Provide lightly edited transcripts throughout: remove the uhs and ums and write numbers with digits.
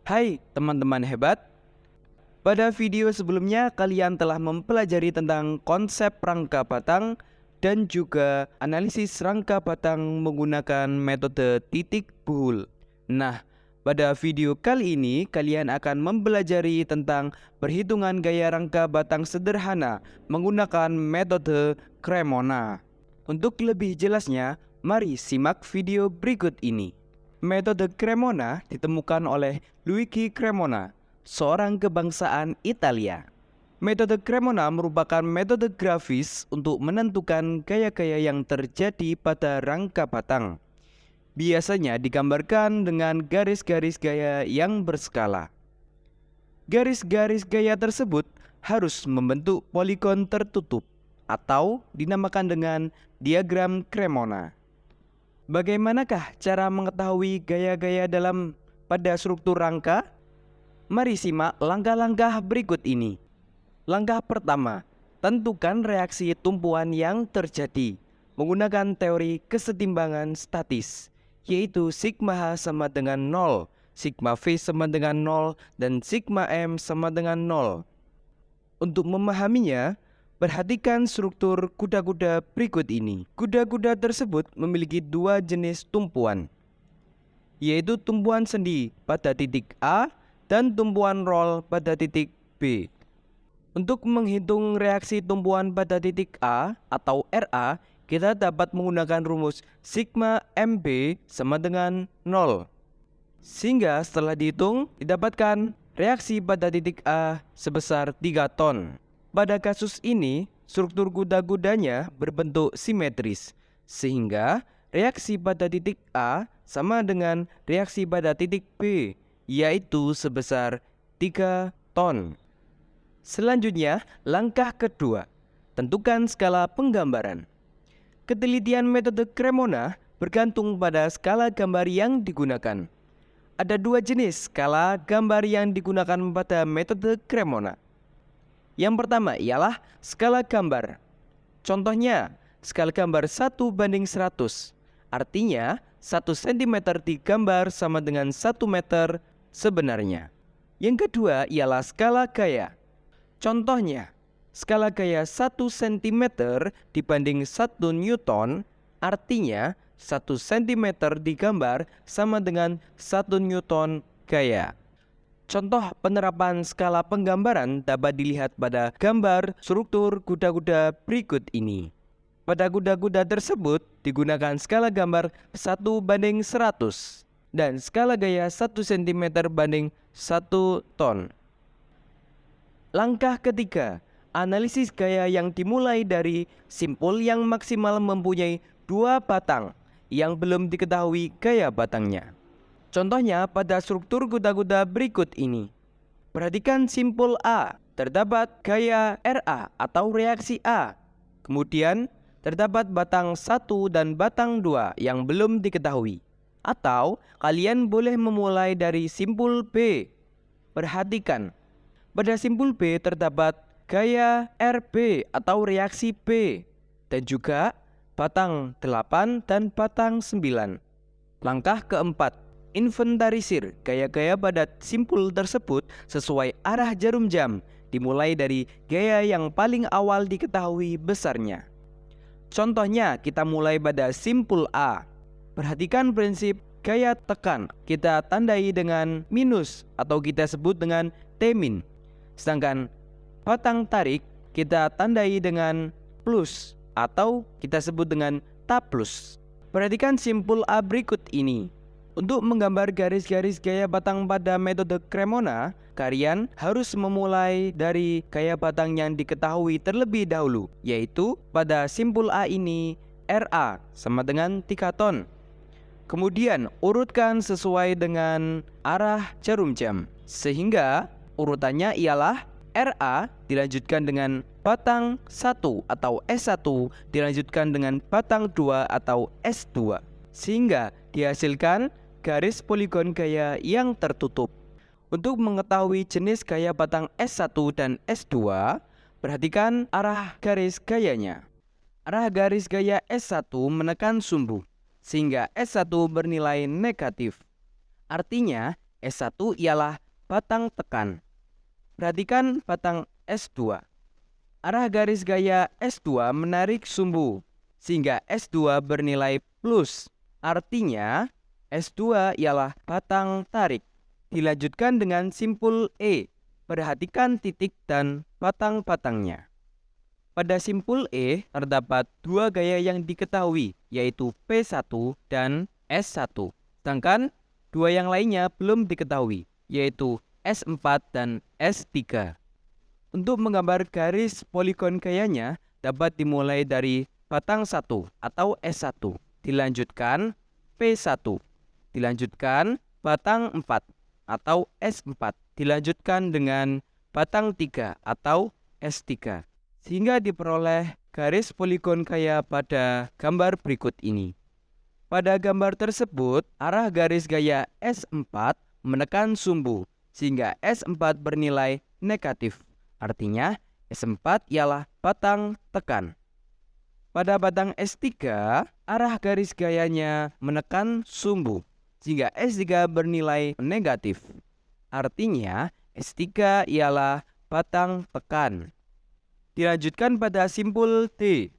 Hai teman-teman hebat, pada video sebelumnya kalian telah mempelajari tentang konsep rangka batang dan juga analisis rangka batang menggunakan metode titik buhul. Nah, pada video kali ini kalian akan mempelajari tentang perhitungan gaya rangka batang sederhana menggunakan metode Cremona. Untuk lebih jelasnya, mari simak video berikut ini. Metode Cremona ditemukan oleh Luigi Cremona, seorang kebangsaan Italia. Metode Cremona merupakan metode grafis untuk menentukan gaya-gaya yang terjadi pada rangka batang. Biasanya digambarkan dengan garis-garis gaya yang berskala. Garis-garis gaya tersebut harus membentuk poligon tertutup atau dinamakan dengan diagram Cremona. Bagaimanakah cara mengetahui gaya-gaya dalam pada struktur rangka? Mari simak langkah-langkah berikut ini. Langkah pertama, tentukan reaksi tumpuan yang terjadi menggunakan teori kesetimbangan statis, yaitu sigma H sama dengan 0, sigma V sama dengan 0, dan sigma M sama dengan 0. Untuk memahaminya, perhatikan struktur kuda-kuda berikut ini. Kuda-kuda tersebut memiliki dua jenis tumpuan, yaitu tumpuan sendi pada titik A dan tumpuan roll pada titik B. Untuk menghitung reaksi tumpuan pada titik A atau RA, kita dapat menggunakan rumus sigma MB sama dengan 0. Sehingga setelah dihitung, didapatkan reaksi pada titik A sebesar 3 ton. Pada kasus ini, struktur kuda-kudanya berbentuk simetris, sehingga reaksi pada titik A sama dengan reaksi pada titik B, yaitu sebesar 3 ton. Selanjutnya, langkah kedua, tentukan skala penggambaran. Ketelitian metode Cremona bergantung pada skala gambar yang digunakan. Ada dua jenis skala gambar yang digunakan pada metode Cremona. Yang pertama ialah skala gambar. Contohnya, skala gambar 1:100. Artinya, 1 cm digambar sama dengan 1 meter sebenarnya. Yang kedua ialah skala gaya. Contohnya, skala gaya 1 cm dibanding 1 Newton, artinya 1 cm digambar sama dengan 1 Newton gaya. Contoh penerapan skala penggambaran dapat dilihat pada gambar struktur kuda-kuda berikut ini. Pada kuda-kuda tersebut digunakan skala gambar 1:100 dan skala gaya 1 cm banding 1 ton. Langkah ketiga, analisis gaya yang dimulai dari simpul yang maksimal mempunyai 2 batang yang belum diketahui gaya batangnya. Contohnya pada struktur kuda-kuda berikut ini. Perhatikan simpul A, terdapat gaya RA atau reaksi A. Kemudian terdapat batang 1 dan batang 2 yang belum diketahui. Atau kalian boleh memulai dari simpul B. Perhatikan, pada simpul B terdapat gaya RB atau reaksi B dan juga batang 8 dan batang 9. Langkah keempat, inventarisir gaya-gaya pada simpul tersebut sesuai arah jarum jam, dimulai dari gaya yang paling awal diketahui besarnya. Contohnya, kita mulai pada simpul A. Perhatikan prinsip gaya tekan, kita tandai dengan minus atau kita sebut dengan T-min. Sedangkan batang tarik kita tandai dengan plus atau kita sebut dengan tab plus. Perhatikan simpul A berikut ini. Untuk menggambar garis-garis gaya batang pada metode Cremona, kalian harus memulai dari gaya batang yang diketahui terlebih dahulu, yaitu pada simpul A ini RA sama dengan 3 ton. Kemudian urutkan sesuai dengan arah jarum jam, sehingga urutannya ialah RA dilanjutkan dengan batang 1 atau S1 dilanjutkan dengan batang 2 atau S2, sehingga dihasilkan garis poligon gaya yang tertutup. Untuk mengetahui jenis gaya batang S1 dan S2, perhatikan arah garis gayanya. Arah garis gaya S1 menekan sumbu, sehingga S1 bernilai negatif. Artinya, S1 ialah batang tekan. Perhatikan batang S2. Arah garis gaya S2 menarik sumbu, sehingga S2 bernilai plus. Artinya, S2 ialah batang tarik. Dilanjutkan dengan simpul E. Perhatikan titik dan batang-batangnya. Pada simpul E terdapat dua gaya yang diketahui, yaitu P1 dan S1. Sedangkan dua yang lainnya belum diketahui, yaitu S4 dan S3. Untuk menggambar garis poligon gayanya dapat dimulai dari batang 1 atau S1, dilanjutkan P1, dilanjutkan batang 4 atau S4, dilanjutkan dengan batang 3 atau S3, sehingga diperoleh garis poligon gaya pada gambar berikut ini. Pada gambar tersebut, arah garis gaya S4 menekan sumbu, sehingga S4 bernilai negatif. Artinya, S4 ialah batang tekan. Pada batang S3, arah garis gayanya menekan sumbu, sehingga S3 bernilai negatif. Artinya, S3 ialah batang tekan. Dilanjutkan pada simpul T.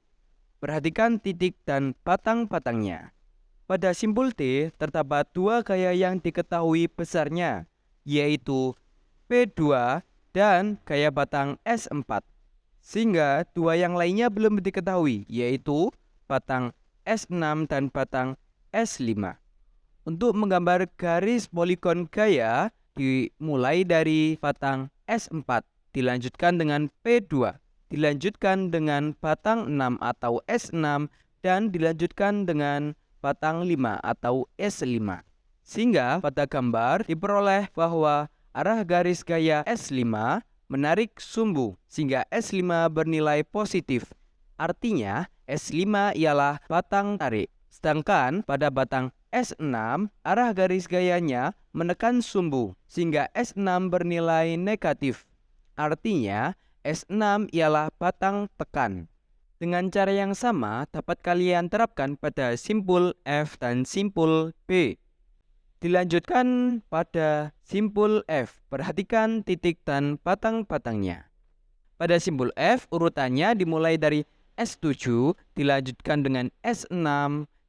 Perhatikan titik dan batang-batangnya. Pada simpul T terdapat dua gaya yang diketahui besarnya, yaitu P2 dan gaya batang S4. Sehingga dua yang lainnya belum diketahui, yaitu batang S6 dan batang S5. Untuk menggambar garis poligon gaya, dimulai dari batang S4, dilanjutkan dengan P2, dilanjutkan dengan batang 6 atau S6, dan dilanjutkan dengan batang 5 atau S5. Sehingga pada gambar diperoleh bahwa arah garis gaya S5 menarik sumbu, sehingga S5 bernilai positif. Artinya, S5 ialah batang tarik. Sedangkan pada batang S6, arah garis gayanya menekan sumbu, sehingga S6 bernilai negatif. Artinya, S6 ialah batang tekan. Dengan cara yang sama, dapat kalian terapkan pada simpul F dan simpul B. Dilanjutkan pada simpul F, perhatikan titik dan batang-batangnya. Pada simpul F, urutannya dimulai dari S7, dilanjutkan dengan S6,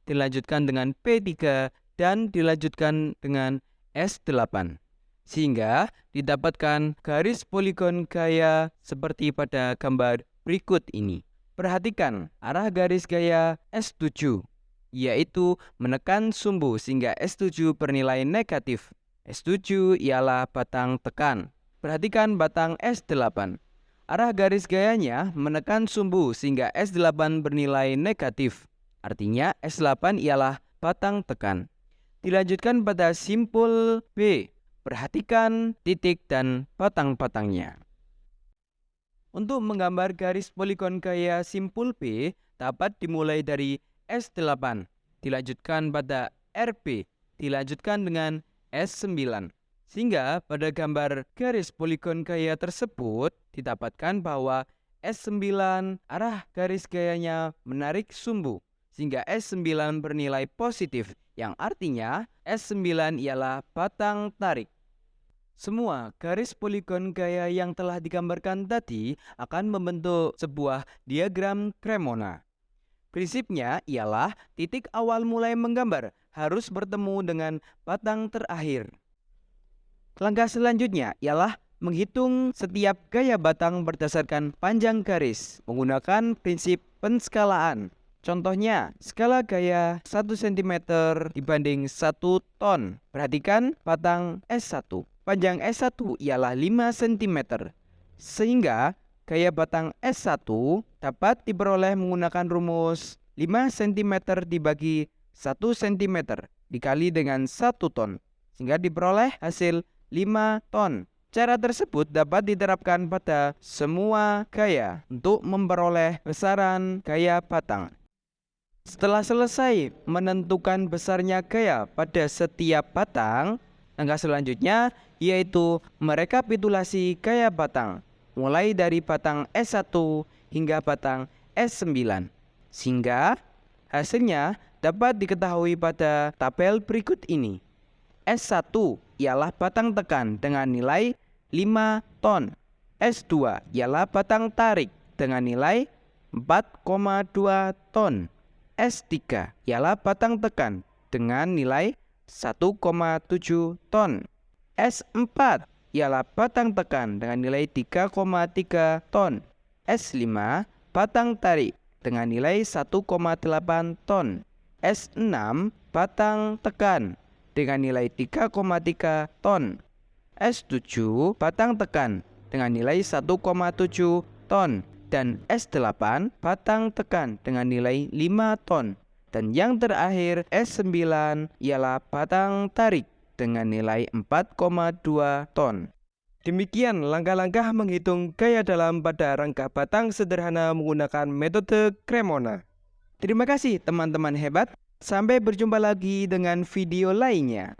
dilanjutkan dengan P3, dan dilanjutkan dengan S8. Sehingga didapatkan garis poligon gaya seperti pada gambar berikut ini. Perhatikan arah garis gaya S7, yaitu menekan sumbu, sehingga S7 bernilai negatif. S7 ialah batang tekan. Perhatikan batang S8. Arah garis gayanya menekan sumbu, sehingga S8 bernilai negatif. Artinya S8 ialah batang tekan. Dilanjutkan pada simpul B. Perhatikan titik dan batang-batangnya. Untuk menggambar garis poligon gaya simpul B dapat dimulai dari S8, dilanjutkan pada RP, dilanjutkan dengan S9. Sehingga pada gambar garis poligon gaya tersebut didapatkan bahwa S9 arah garis gayanya menarik sumbu, sehingga S9 bernilai positif, yang artinya S9 ialah batang tarik. Semua garis poligon gaya yang telah digambarkan tadi akan membentuk sebuah diagram Cremona. Prinsipnya ialah titik awal mulai menggambar harus bertemu dengan batang terakhir. Langkah selanjutnya ialah menghitung setiap gaya batang berdasarkan panjang garis menggunakan prinsip penskalaan. Contohnya, skala gaya 1 cm dibanding 1 ton. Perhatikan batang S1. Panjang S1 ialah 5 cm. Sehingga gaya batang S1 dapat diperoleh menggunakan rumus 5 cm dibagi 1 cm dikali dengan 1 ton, sehingga diperoleh hasil 5 ton. Cara tersebut dapat diterapkan pada semua gaya untuk memperoleh besaran gaya batang. Setelah selesai menentukan besarnya gaya pada setiap batang, langkah selanjutnya yaitu merekapitulasi gaya batang, mulai dari batang S1 hingga batang S9, sehingga hasilnya dapat diketahui pada tabel berikut ini. S1 ialah batang tekan dengan nilai 5 ton. S2 ialah batang tarik dengan nilai 4,2 ton. S3 ialah batang tekan dengan nilai 1,7 ton. S4 ialah batang tekan dengan nilai 3,3 ton. S5 batang tarik dengan nilai 1,8 ton. S6 batang tekan dengan nilai 3,3 ton. S7 batang tekan dengan nilai 1,7 ton. Dan S8 batang tekan dengan nilai 5 ton. Dan yang terakhir S9 ialah batang tarik dengan nilai 4,2 ton. Demikian langkah-langkah menghitung gaya dalam pada rangka batang sederhana menggunakan metode Cremona. Terima kasih teman-teman hebat. Sampai berjumpa lagi dengan video lainnya.